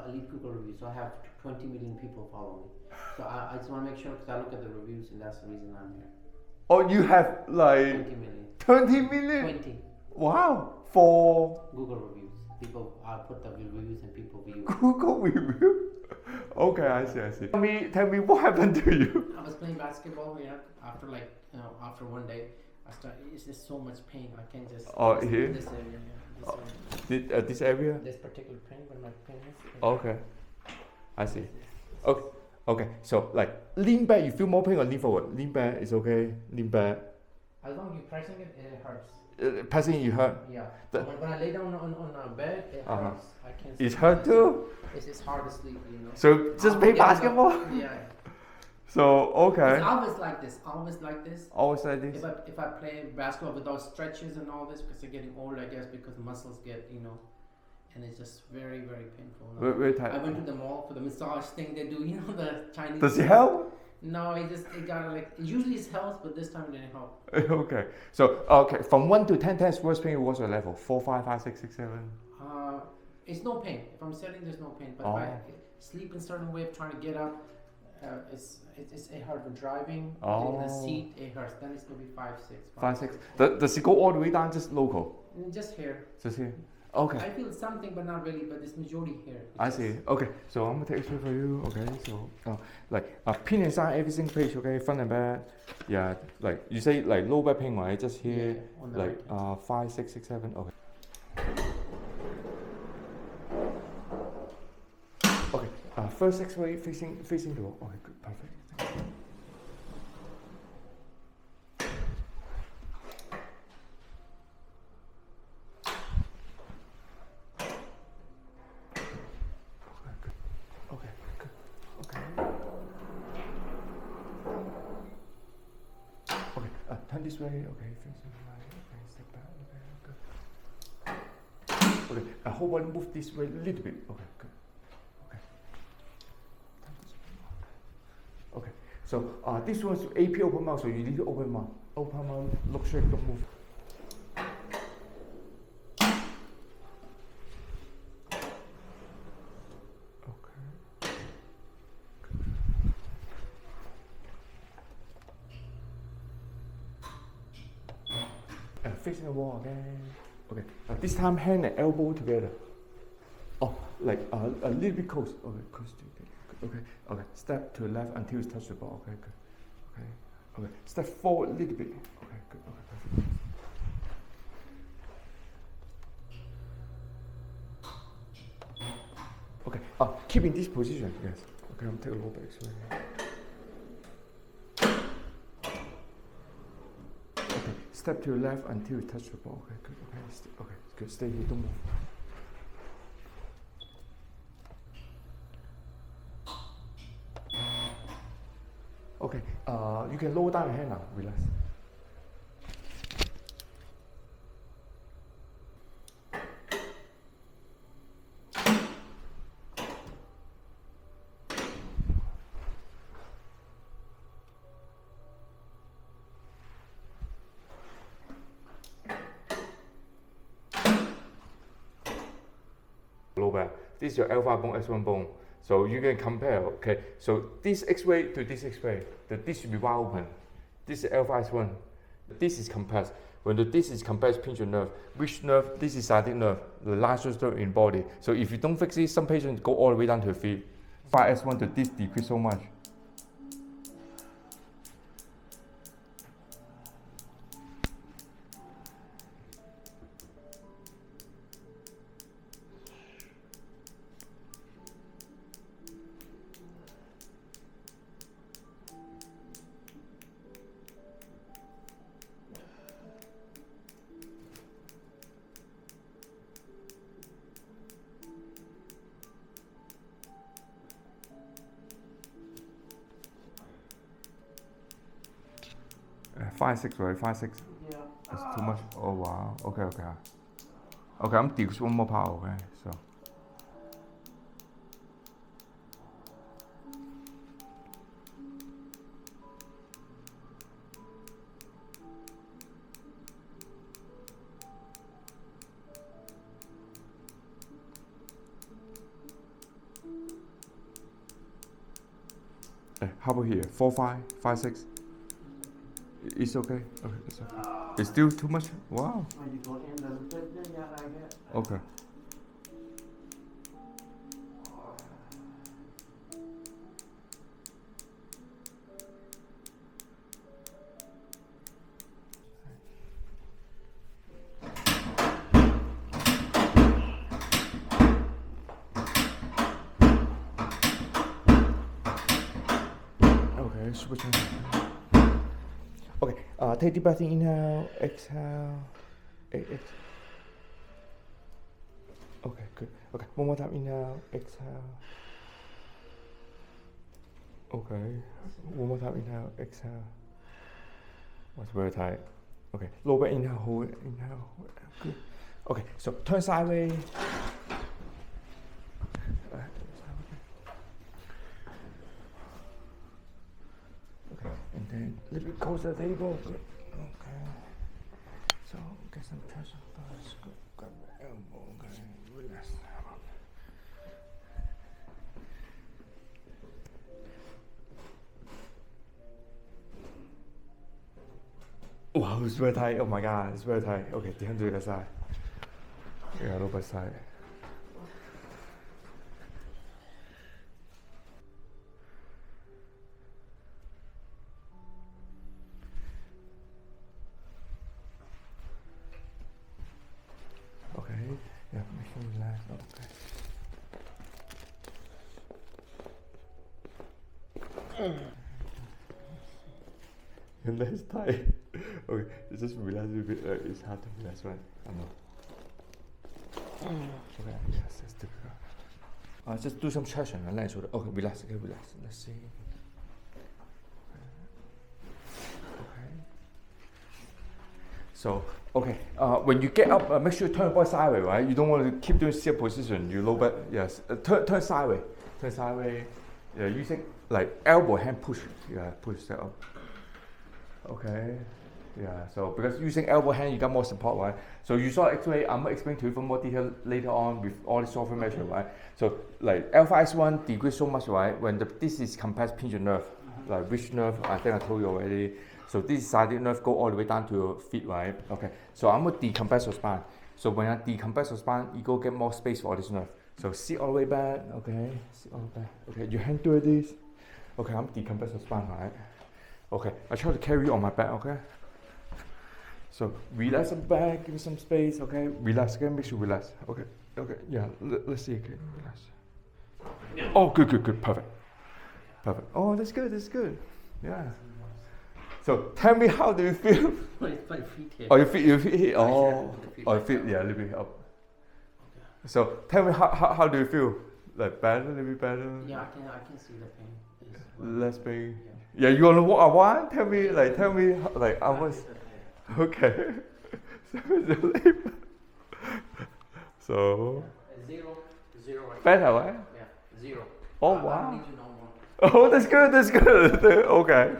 elite Google reviews. So I have 20 million people follow me. So I just want to make sure because I look at the reviews and that's the reason I'm here. Oh, you have like 20 million. 20 million? 20. Wow. For Google reviews. People, I put the reviews and people view. Google review? Okay, I see. Tell me what happened to you? I was playing basketball, after after one day, it's just so much pain. I can't just. Oh, here? This area, This area? This particular pain, where my pain is. Okay. I see. Okay. So like lean back, you feel more pain or lean forward? Lean back is okay. Lean back. As long as you're pressing it, it hurts. Pressing you hurt? Yeah. When I lay down on a bed, it hurts. I can't sleep. It hurt too? It's hard to sleep, So just play basketball? Yeah. So, okay. It's always like this. Always like this? If I play basketball without stretches and all this, because I'm getting old, I guess, because the muscles get, and it's just very, very painful. Very tight. I went to the mall for the massage thing they do, the Chinese. Does it help? No, it got usually it helps, but this time it didn't help. Okay. So, from 1 to 10, 10 is worst pain, what's your level? 4, 5, 5, 6, 6, 7? It's no pain. If I'm sitting, there's no pain. But if I sleep in a certain way, trying to get up, it's hard for driving. In the seat, it hurts. Then it's maybe 5, 6. 5, 6. Does it go all the way down, just local? Just here. Just here? Okay. I feel something, but not really. But it's majority here. I see. Okay. So I'm gonna take X-ray for you. Okay. So pain inside everything page. Okay. Front and back. Yeah. Like you say, like low back pain, right? Just here. Yeah, like 5, 6, 6, 7. Okay. Okay. First X-ray facing the wall. Okay. Good. Perfect. Thank you. Turn this way, okay, facing the right, okay, step back, okay, good. Okay, whole body move this way a little bit, okay, good. Okay. Turn this way. Okay, so this one's AP open mouth, so you need to open mouth. Open mouth, look straight, don't move. Facing the wall again. Okay. This time hand and elbow together. Oh, like a little bit close. Okay, close to it. Okay. Step to the left until you touch the ball. Okay, good. Okay. Step forward a little bit. Okay, good. Okay, perfect. Okay. Keep in this position. Yes. Okay. I'm taking a little bit. Step to the left until you touch the ball. Okay, good. Okay, good. Stay here. Don't move. Okay. You can lower down your hand now. Relax. Low back. This is your L5 bone, S1 bone. So you can compare, okay? So this X-ray to this X-ray, the disc should be wide open. This is L5 S1. This is compressed. When the disc is compressed, pinch your nerve. Which nerve? This is sciatic nerve, the largest nerve in body. So if you don't fix it, some patients go all the way down to the feet. 5S1 to disc decrease so much. Five, 6, right? 5, 6. Yeah. That's too much. Oh wow. Okay. Okay, I'm decrease one more power. Okay, so. How about here? 4, 5, 5, 6. It's okay. Okay, it's okay. It's still too much. Wow. When you go in a little bit, then yeah, like that. Okay. Okay, super change. Okay, take deep breath in, inhale, exhale, exhale. Okay, good. Okay, one more time, inhale, exhale. Okay, one more time, inhale, exhale. That's very tight. Okay, lower inhale, hold it, inhale, hold it. Good. Okay, so turn sideways. Okay, and then a little bit closer, there you go. Good. Okay. So get some tension first. Good. Grab the elbow, okay. Relax. Wow, it's very tight. Oh my god, it's very tight. Okay, the hand to the other side. Yeah, lower side. Okay, yeah, make sure you relax. Okay. Your leg's tight. Okay, just relax a little bit. It's hard to relax, right? I know. Okay, yes, it's difficult. Just do some traction and land shoulder. Okay, relax. Okay, relax. Let's see. Okay. So, okay. When you get up, make sure you turn your body sideways, right? You don't want to keep doing sit position. You low back. Yes. Turn sideways. Turn sideways. Yeah, using like elbow hand push. Yeah, push that up. Okay. Yeah, so because using elbow hand, you got more support, right? So you saw X-ray, I'm gonna explain to you for more detail later on with all the software measure, right? So like alpha S1 decrease so much, right? When this is compressed pinch nerve, like which nerve, I think I told you already. So this sciatic nerve go all the way down to your feet, right? Okay, so I'm gonna decompress your spine. So when I decompress your spine, you go get more space for this nerve. So sit all the way back, okay? Sit all the way back. Okay, your hand do this. Okay, I'm decompress your spine, right? Okay, I try to carry you on my back, okay? So relax some back, give me some space, okay? Relax again, make sure you relax. Okay, okay, yeah, let's see again, relax. Oh, good, perfect. Perfect. Oh, that's good, yeah. So tell me, how do you feel? My feet here. Oh, your feet here? Oh, your feet, yeah, a little bit up. So tell me, how do you feel? Like better, a little bit better? Yeah, I can see the pain. Less pain? Yeah, you wanna walk a while? Tell me, like I was... Okay. So... 0 right? Better, right? Yeah, 0. Oh, wow. I need to know more. Oh, that's good. Okay,